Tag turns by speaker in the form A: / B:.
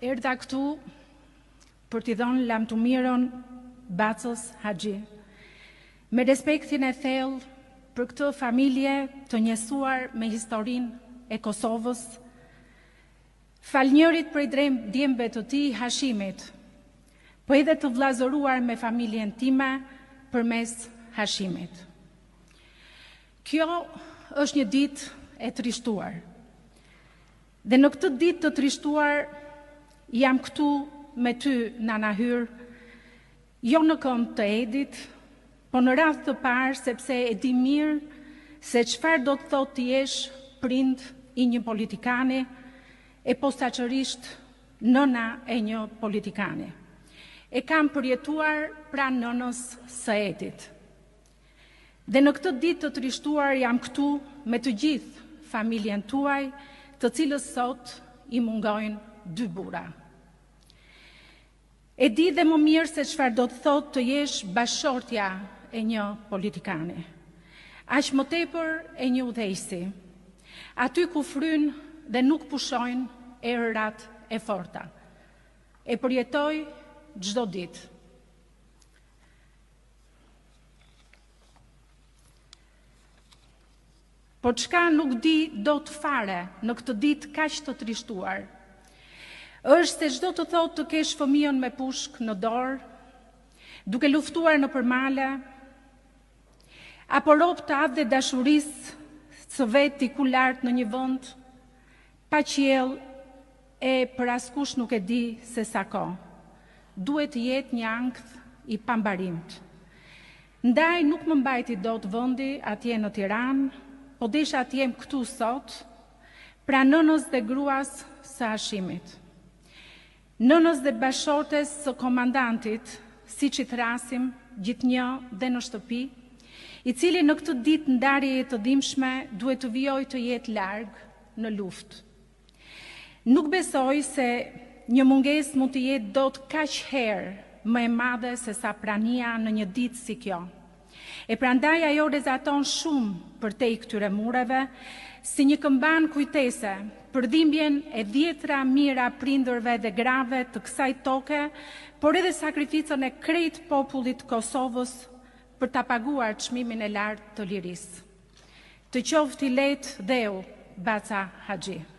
A: erdha këtu për t'i dhënë lamtumirën Bacës Haxhi, me respektin e thellë për këtë familje të njësuar me historinë e Kosovës, falnjërit prej djemve të tij Hashimit, po edhe të vllazëruar me familjen time përmes Hashimit. Kjo është një ditë e trishtuar. Dhe në këtë ditë të trishtuar jam këtu me ty, Nana Hyr, jo në këmbë të Edit, po në radhë të parë sepse e di mirë se çfarë do të thotë të jesh prind i një politikani e posaçërisht nëna e një politikani. E kam përjetuar pranë nënës së Edit. Dhe në këtë ditë të trishtuar jam këtu me të gjithë familjen tuaj, të cilës sot i mungojnë 2 burra. E di dhe më mirë se çfarë do të thotë të jesh bashortja e një politikani. Aq më tepër e një udhëheqësi. Aty ku fryn dhe nuk pushojnë erërat e forta. E përjetoj çdo ditë. Por çka nuk di do të fare në këtë ditë kaq të trishtuar, është se çdo të thotë të kesh fëmijën me pushk në dorë, duke luftuar në përmale, apo rob të atë dhe dashurisë së veti ku lart në një vend, pa qiell e për askush nuk e di se sa kohë. Duhet të jetë një ankth i pambarimt. Ndaj nuk më mbajti dot vendi atje në Tiranë, po desha të jem këtu sot, pra nënës dhe gruas së Hashimit. Nënës dhe bashortes së komandantit, siç i thrasim gjithnjë dhe në shtëpi, i cili në këtë ditë ndarjeje të dhimbshme duhet të vijojë të jetë larg në luftë. Nuk besoj se një mungesë mund të jetë dot kaq herë më e madhe se sa prania në një ditë si kjo. E prandaj ajo rezaton shumë për te i këtyre mureve, si një këmban kujtese për dhimbjen e 10 mira prindërve dhe grave të kësaj toke, por edhe sakrificën e krejt popullit Kosovës për ta paguar çmimin e lartë të lirisë. Të qoftë i lehtë dheu Baca Haxhi.